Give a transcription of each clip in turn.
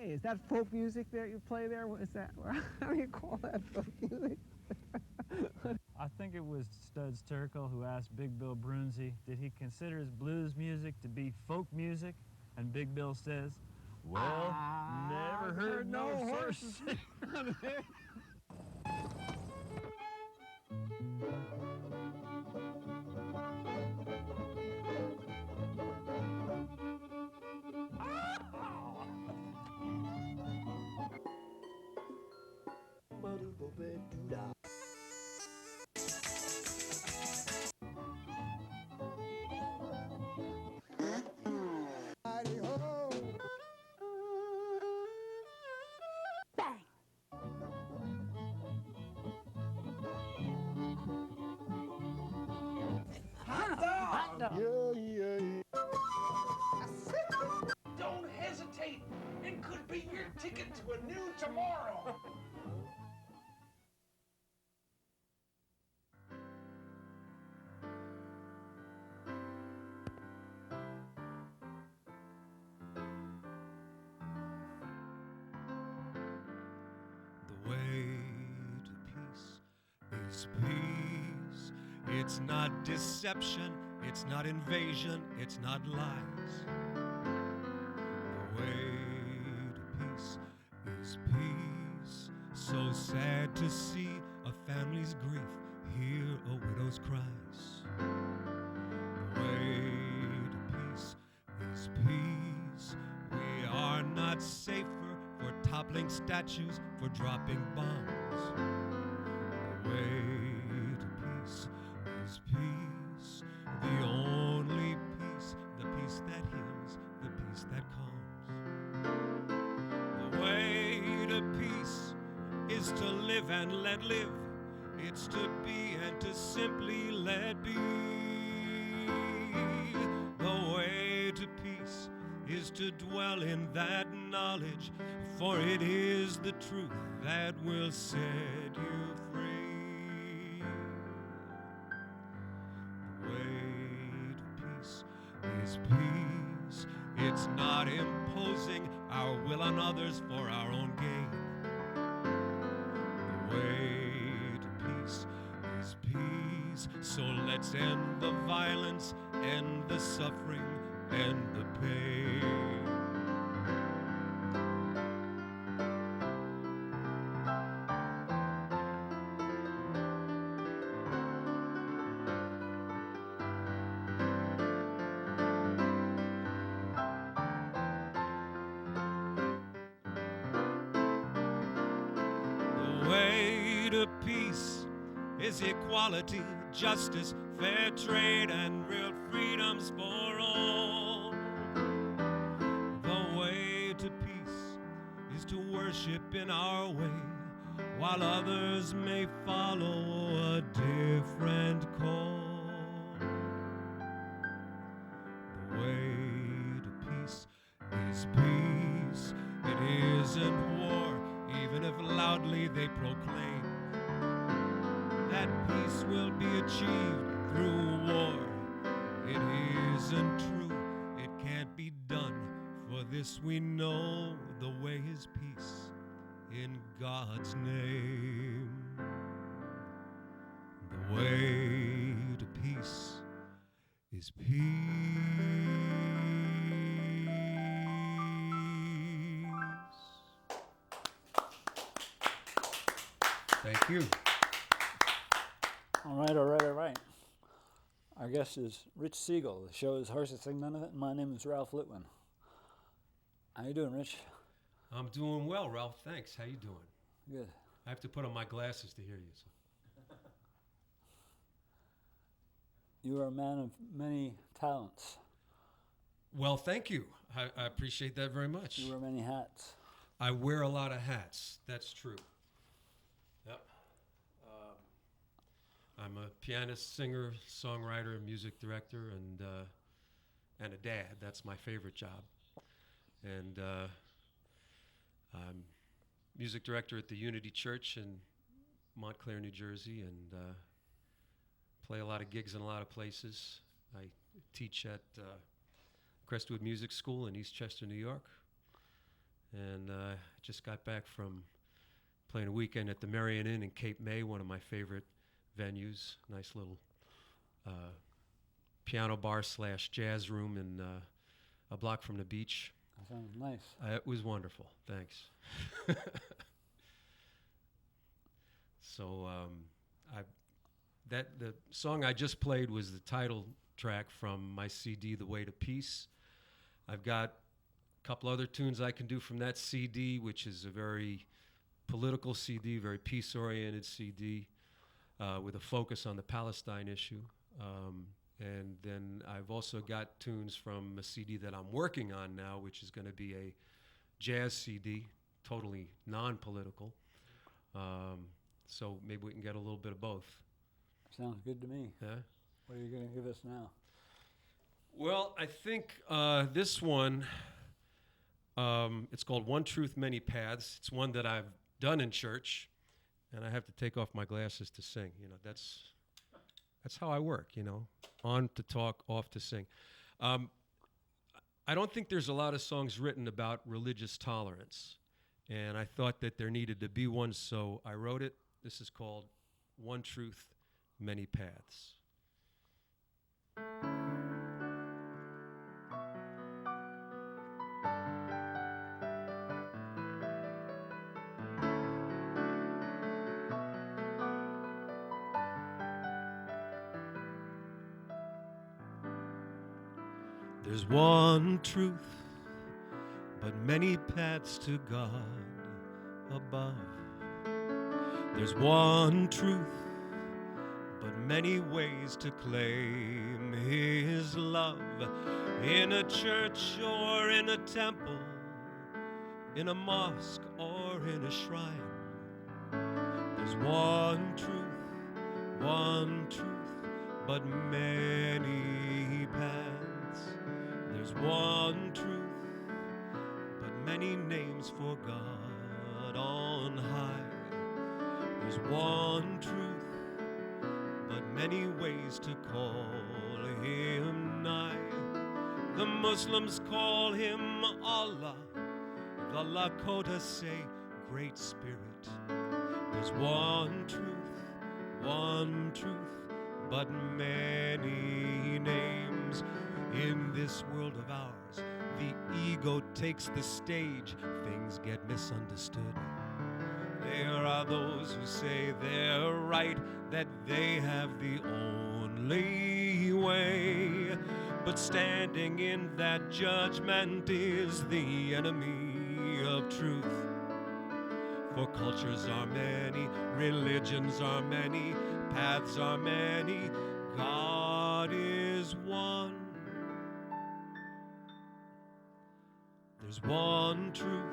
Hey, is that folk music that you play there? What is that? How do you call that folk music? I think it was Studs Terkel who asked Big Bill Brunzi, did he consider his blues music to be folk music? And Big Bill says, well, never heard no horses. Don't hesitate. It could be your ticket to a new tomorrow. The way to peace is peace. It's not deception, it's not invasion, it's not lies. The way to peace is peace. So sad to see a family's grief, hear a widow's cries. The way to peace is peace. We are not safer for toppling statues, for dropping bombs. The way to peace is peace. The only peace, the peace that heals, the peace that calms. The way to peace is to live and let live. It's to be and to simply let be. The way to peace is to dwell in that knowledge, for it is the truth that will set you free. The way to peace is peace. It's not imposing our will on others for our own gain. The way to peace is peace. So let's end the violence, end the suffering, end the pain. The way to peace is equality, justice, fair trade, and real freedoms for all. The way to peace is to worship in our way, while others may follow a different call. The way to peace is peace. It isn't war, even if loudly they proclaim that peace will be achieved through war. It isn't true, it can't be done. For this we know, the way is peace in God's name. The way to peace is peace. Thank you. All right, all right, all right. Our guest is Rich Siegel. The show is Horses Think None of It, and my name is Ralph Litwin. How you doing, Rich? I'm doing well, Ralph. Thanks. How you doing? Good. I have to put on my glasses to hear you. So. You are a man of many talents. Well, thank you. I appreciate that very much. You wear many hats. I wear a lot of hats. That's true. Yep. I'm a pianist, singer, songwriter, music director, and a dad. That's my favorite job. And I'm music director at the Unity Church in Montclair, New Jersey, and play a lot of gigs in a lot of places. I teach at Crestwood Music School in Eastchester, New York, And just got back from playing a weekend at the Marion Inn in Cape May, one of my favorite venues. Nice little piano bar / jazz room in a block from the beach. That sounds nice. It was wonderful. Thanks. So the song I just played was the title track from my CD, The Way to Peace. I've got a couple other tunes I can do from that CD, which is a very political CD, very peace-oriented CD, with a focus on the Palestine issue. And then I've also got tunes from a CD that I'm working on now, which is going to be a jazz CD, totally non-political. So maybe we can get a little bit of both. Sounds good to me. Yeah? What are you going to give us now? Well, I think this one, it's called One Truth, Many Paths. It's one that I've done in church, and I have to take off my glasses to sing. You know, that's how I work, you know, on to talk, off to sing. I don't think there's a lot of songs written about religious tolerance, and I thought that there needed to be one, so I wrote it. This is called One Truth, Many Paths. There's one truth, but many paths to God above. There's one truth, but many ways to claim His love. In a church or in a temple, in a mosque or in a shrine. There's one truth, but many paths. There's one truth, but many names for God on high. There's one truth, but many ways to call Him nigh. The Muslims call Him Allah. The Lakota say Great Spirit. There's one truth, but many names. In this world of ours, the ego takes the stage. Things get misunderstood. There are those who say they're right, that they have the only way. But standing in that judgment is the enemy of truth. For cultures are many, religions are many, paths are many, God is one. There's one truth,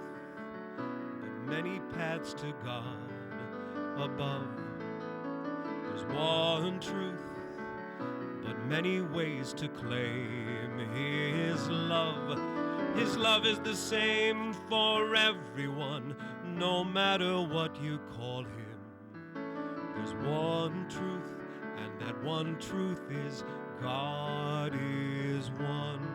but many paths to God above. There's one truth, but many ways to claim His love. His love is the same for everyone, no matter what you call Him. There's one truth, and that one truth is God is one.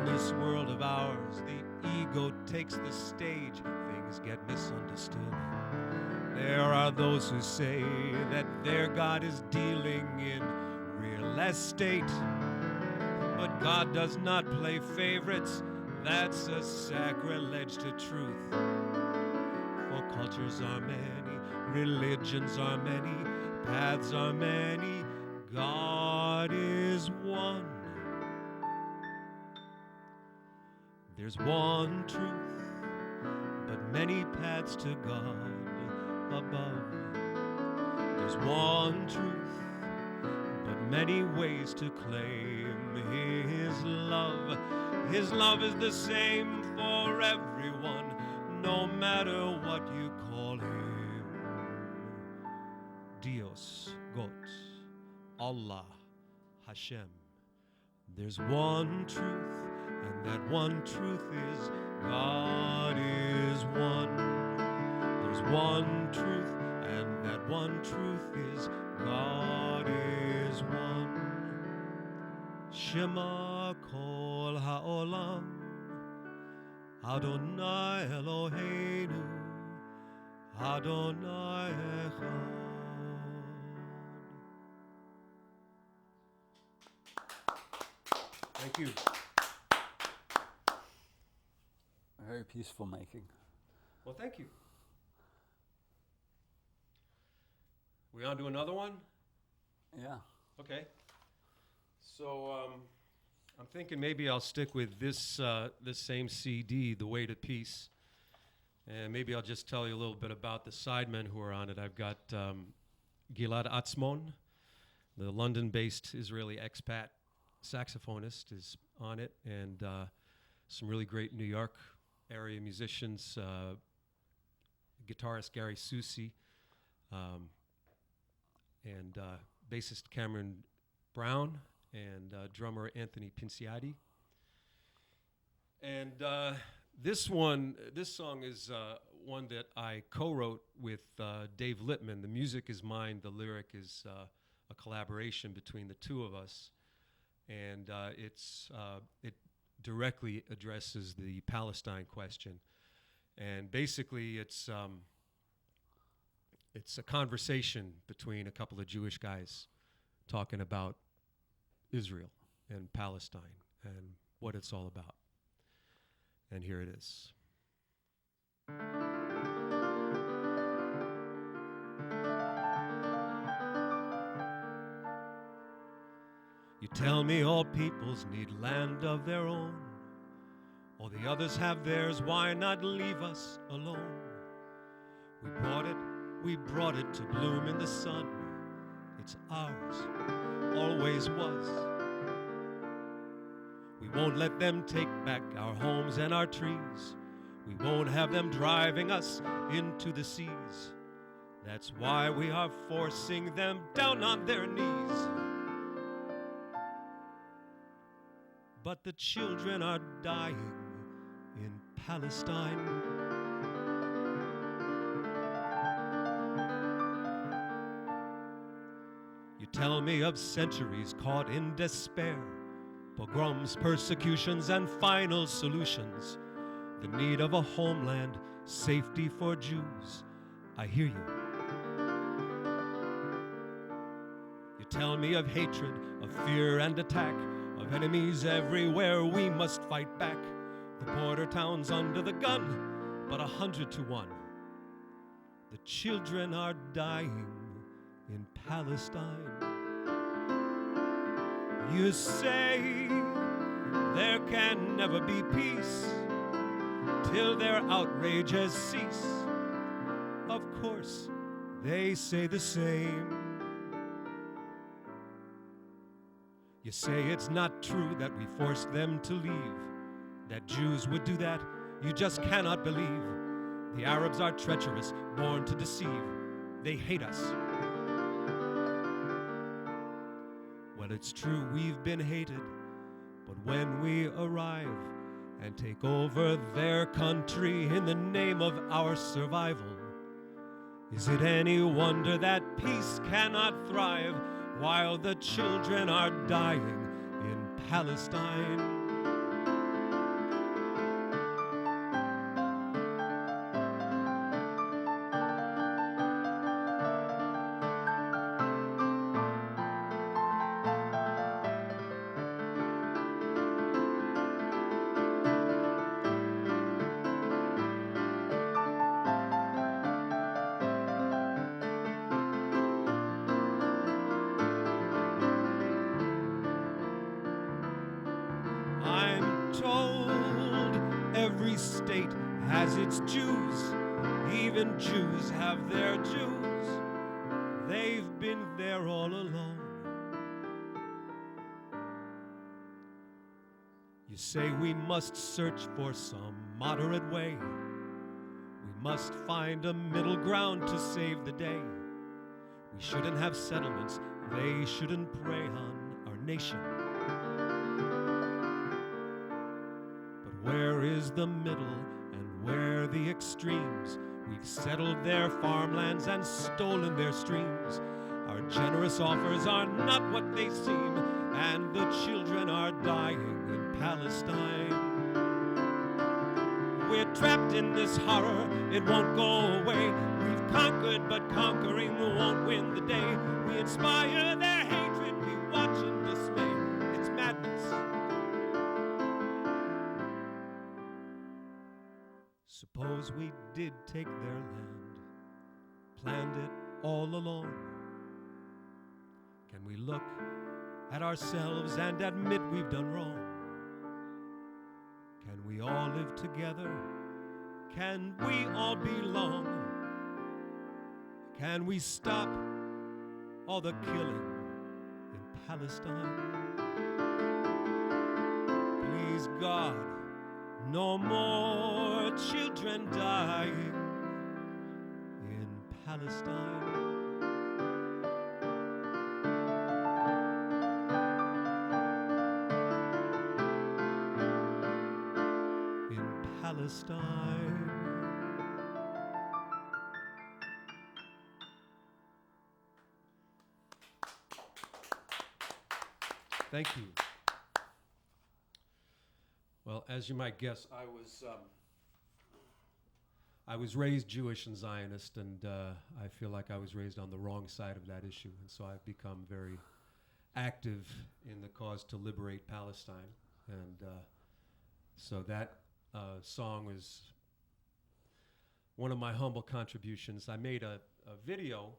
This world of ours, the ego takes the stage, things get misunderstood. There are those who say that their God is dealing in real estate, but God does not play favorites, that's a sacrilege to truth. For cultures are many, religions are many, paths are many, God is one. There's one truth, but many paths to God above. There's one truth, but many ways to claim His love. His love is the same for everyone, no matter what you call Him. Dios, God, Allah, Hashem. There's one truth, and that one truth is God is one. There's one truth, and that one truth is God is one. Shema kol ha'olam, Adonai Eloheinu, Adonai Echad. Thank you. Very peaceful making. Well, thank you. We on to another one? Yeah. Okay. So I'm thinking maybe I'll stick with this same CD, The Way to Peace, and maybe I'll just tell you a little bit about the sidemen who are on it. I've got Gilad Atzmon, the London-based Israeli expat saxophonist, is on it, and some really great New York area musicians, guitarist Gary Susi, and bassist Cameron Brown, and drummer Anthony Pinciati. And this song is one that I co-wrote with Dave Littman. The music is mine, the lyric is a collaboration between the two of us. And it directly addresses the Palestine question. And basically it's a conversation between a couple of Jewish guys talking about Israel and Palestine and what it's all about. And here it is. You tell me all peoples need land of their own. All the others have theirs, why not leave us alone? We brought it to bloom in the sun. It's ours, always was. We won't let them take back our homes and our trees. We won't have them driving us into the seas. That's why we are forcing them down on their knees. But the children are dying in Palestine. You tell me of centuries caught in despair, pogroms, persecutions, and final solutions. The need of a homeland, safety for Jews. I hear you. You tell me of hatred, of fear and attack, of enemies everywhere, we must fight back. The border towns under the gun, but 100 to 1. The children are dying in Palestine. You say there can never be peace till their outrages cease. Of course, they say the same. You say it's not true that we forced them to leave, that Jews would do that, you just cannot believe. The Arabs are treacherous, born to deceive. They hate us. Well, it's true we've been hated, but when we arrive and take over their country in the name of our survival, is it any wonder that peace cannot thrive while the children are dying in Palestine? Every state has its Jews. Even Jews have their Jews. They've been there all along. You say we must search for some moderate way. We must find a middle ground to save the day. We shouldn't have settlements. They shouldn't prey on our nation. But where is the middle and where the extremes? We've settled their farmlands and stolen their streams. Our generous offers are not what they seem, and the children are dying in Palestine. We're trapped in this horror, it won't go away. We've conquered, but conquering won't win the day. We inspire their hatred, we watch in dismay. It's madness. Suppose we did take their land, planned it all along. Can we look at ourselves and admit we've done wrong? Can we all live together? Can we all belong? Can we stop all the killing in Palestine? Please God, no more children dying in Palestine. Palestine. Thank you. Well, as you might guess, I was raised Jewish and Zionist, and I feel like I was raised on the wrong side of that issue, and so I've become very active in the cause to liberate Palestine, and so that song was one of my humble contributions. I made a video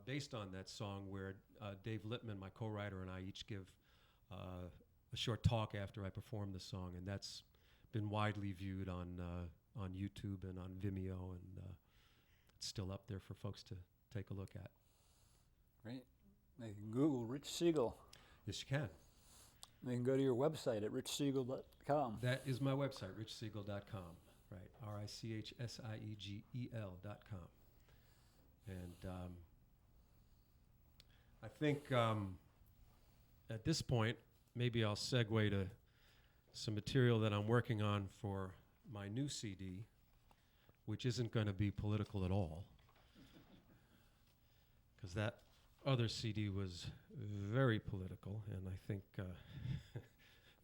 based on that song where Dave Littman, my co-writer, and I each give a short talk after I perform the song, and that's been widely viewed on YouTube and on Vimeo, and it's still up there for folks to take a look at. Great. They can Google Rich Siegel. Yes, you can. They can go to your website at richsiegel.com. That is my website, richsiegel.com, right? RICHSIEGEL.com. And I think at this point, maybe I'll segue to some material that I'm working on for my new CD, which isn't going to be political at all, because that other CD was very political, and I think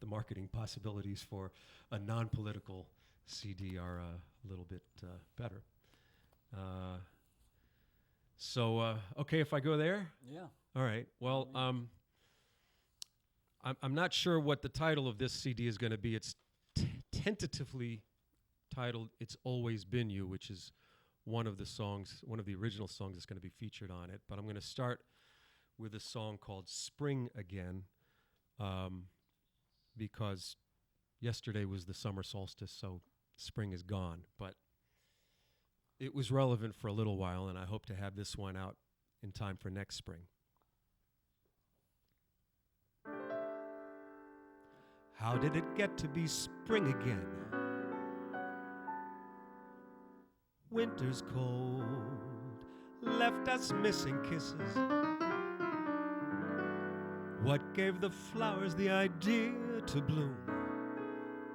the marketing possibilities for a non-political CD are a little bit better. Okay, if I go there? Yeah. All right. Well, I'm not sure what the title of this CD is going to be. It's tentatively titled "It's Always Been You," which is one of the songs, one of the original songs that's going to be featured on it. But I'm going to start with a song called "Spring Again," because yesterday was the summer solstice, so spring is gone. But it was relevant for a little while, and I hope to have this one out in time for next spring. How did it get to be spring again? Winter's cold left us missing kisses. What gave the flowers the idea to bloom?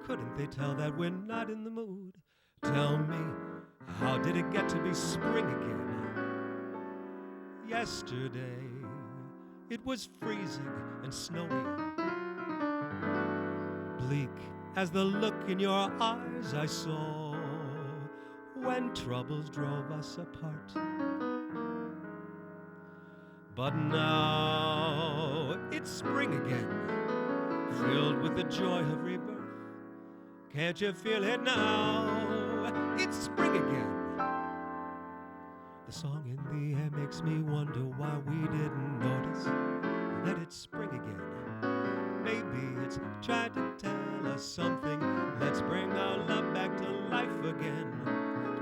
Couldn't they tell that we're not in the mood? Tell me, how did it get to be spring again? Yesterday, it was freezing and snowy, bleak as the look in your eyes I saw when troubles drove us apart. But now it's spring again, filled with the joy of rebirth. Can't you feel it now? It's spring again. The song in the air makes me wonder why we didn't notice that it's spring again. Maybe it's trying to tell us something. Let's bring our love back to life again,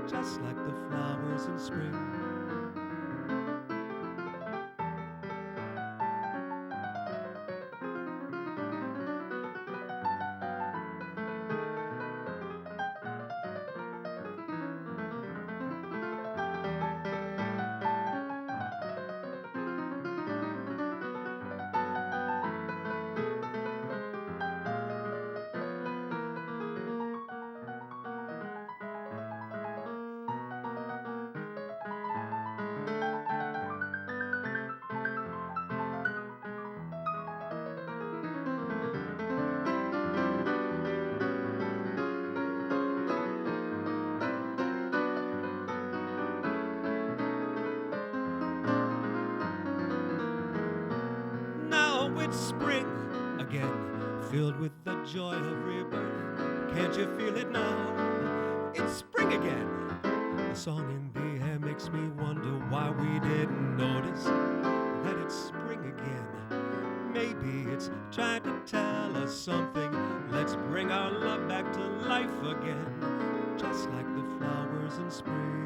just like the flowers in spring. it's spring again, filled with the joy of rebirth. Can't you feel it now? It's spring again. The song in the air makes me wonder why we didn't notice that it's spring again. Maybe it's trying to tell us something. Let's bring our love back to life again, just like the flowers in spring.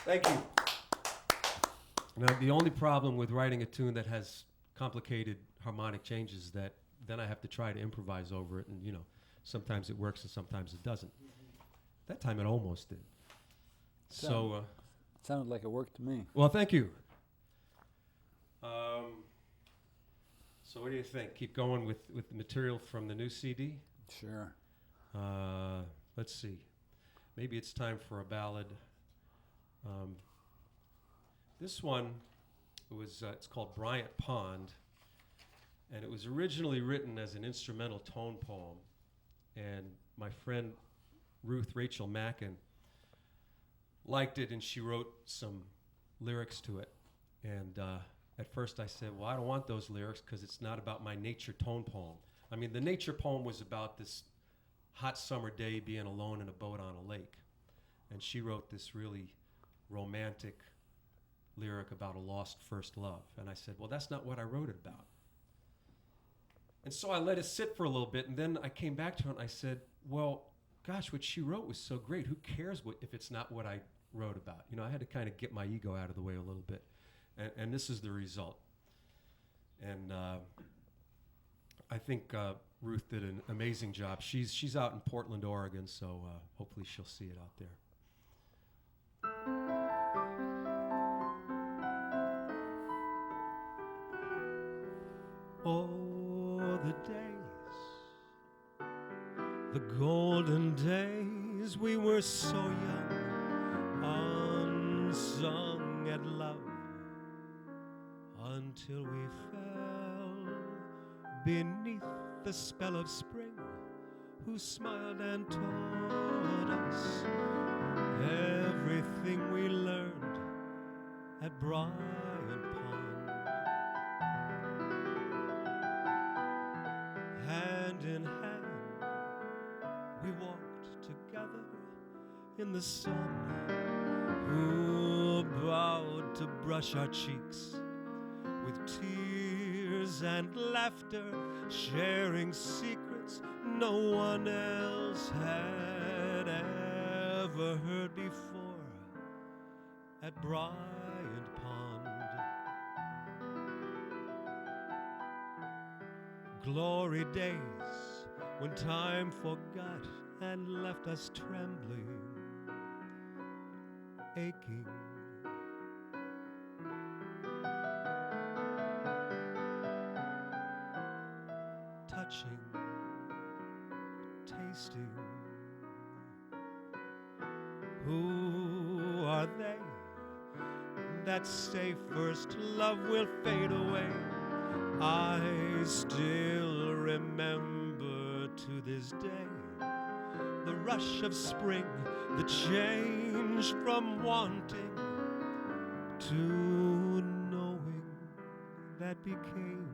Thank you. Now, the only problem with writing a tune that has complicated harmonic changes is that then I have to try to improvise over it, and sometimes it works and sometimes it doesn't. That time it almost did. So, Sounded like it worked to me. well, thank you. So what do you think? Keep going with the material from the new CD? Sure. Let's see. Maybe it's time for a ballad. This one was it's called Bryant Pond, and it was originally written as an instrumental tone poem, and my friend Ruth Rachel Mackin liked it, and she wrote some lyrics to it. And at first I said, well, I don't want those lyrics because it's not about my nature tone poem. I mean, the nature poem was about this hot summer day being alone in a boat on a lake. And she wrote this really romantic lyric about a lost first love. And I said, well, that's not what I wrote it about. And so I let it sit for a little bit, and then I came back to it and I said, well, gosh, what she wrote was so great. Who cares if it's not what I wrote about? I had to kind of get my ego out of the way a little bit. And this is the result. And I think Ruth did an amazing job. She's out in Portland, Oregon, so hopefully she'll see it out there. Oh, the days, the golden days, we were so young, unsung at love, until we fell beneath the spell of spring, who smiled and taught us everything we learned at Bryant Pond. Hand in hand, we walked together in the sun, who bowed to brush our cheeks with tears and laughter, sharing secrets no one else had ever heard before at Bryant Pond. Glory days when time forgot and left us trembling, aching. Touching, tasting. Who are they that say first love will fade away? I still remember to this day the rush of spring, the change from wanting to knowing that became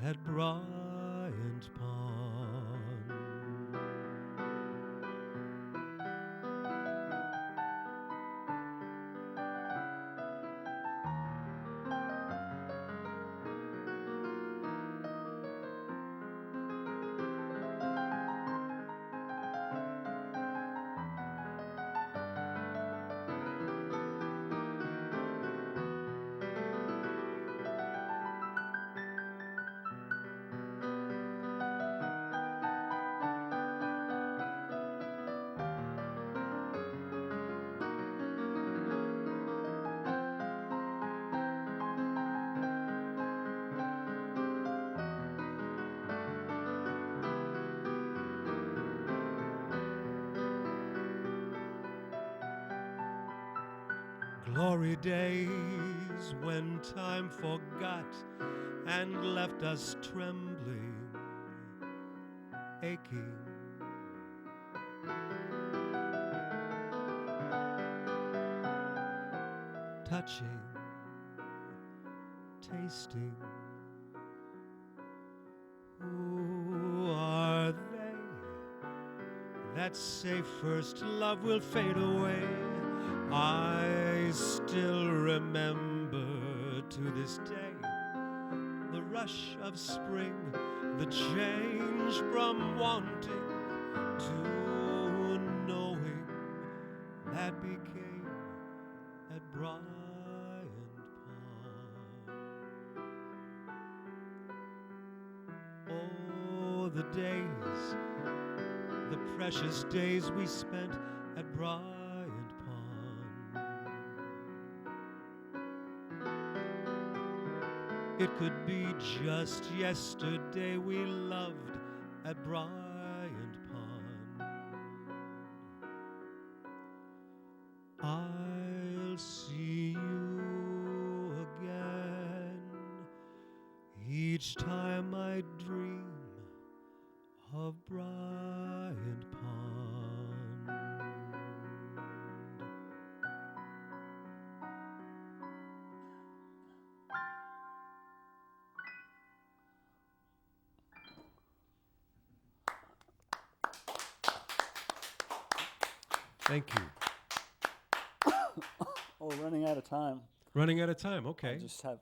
at Bryant Pond. Glory days when time forgot and left us trembling, aching. touching, tasting. Who are they that say first love will fade away? I still remember to this day the rush of spring, the change from wanting to knowing that became at Bryant Pond. Oh, the days, the precious days we spent at Bryant Pond. It could be just yesterday we loved at Bryant Pond. I'll see you again each time I dream of Bryant Pond. Thank you. Oh, we're running out of time. Running out of time, okay. I just have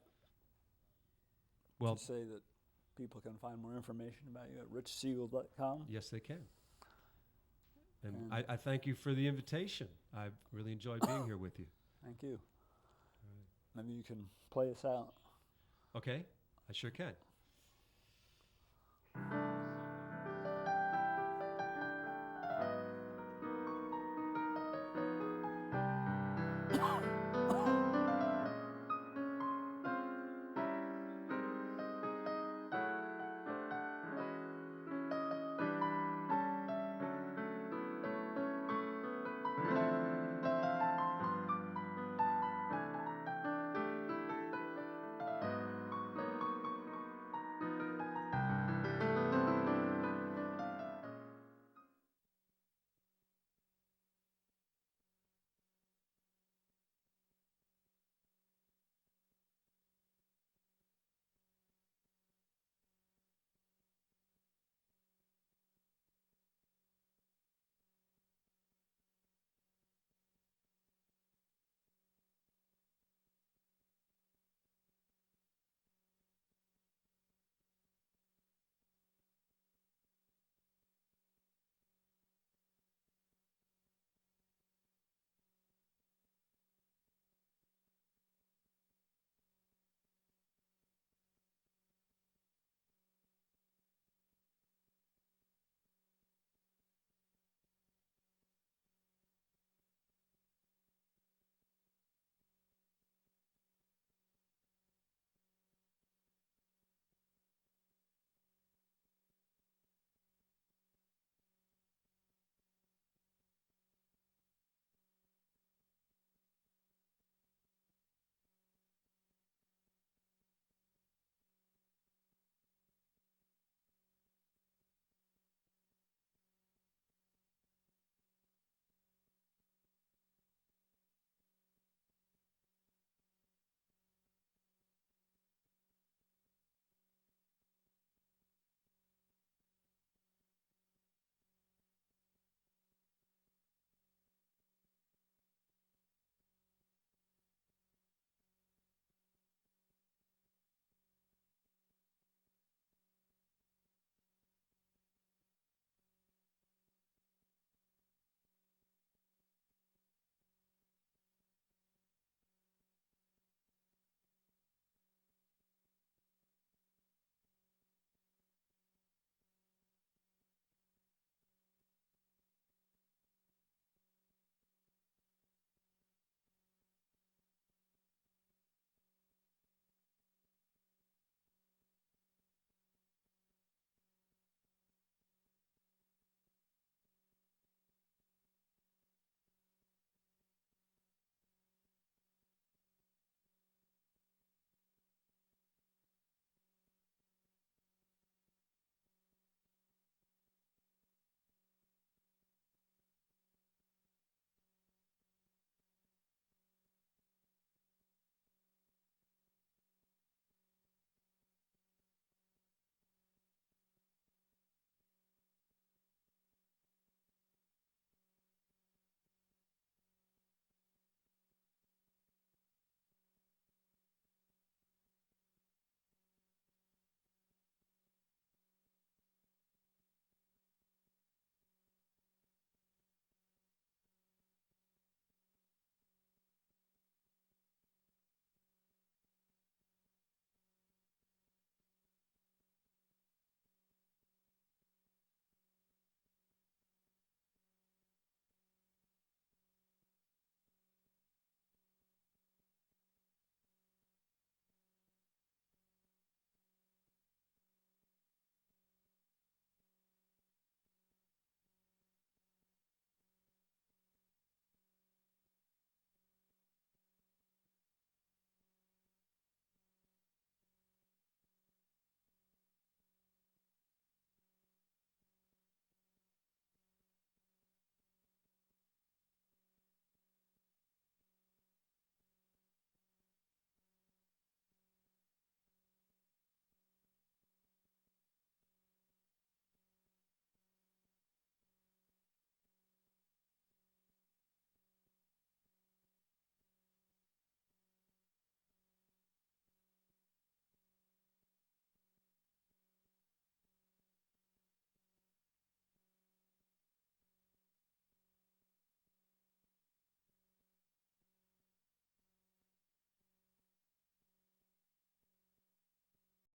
Well, to say that people can find more information about you at richsiegel.com. yes, they can. And And- I thank you for the invitation. I've really enjoyed being here with you. Thank you. Maybe you can play us out. Okay, I sure can.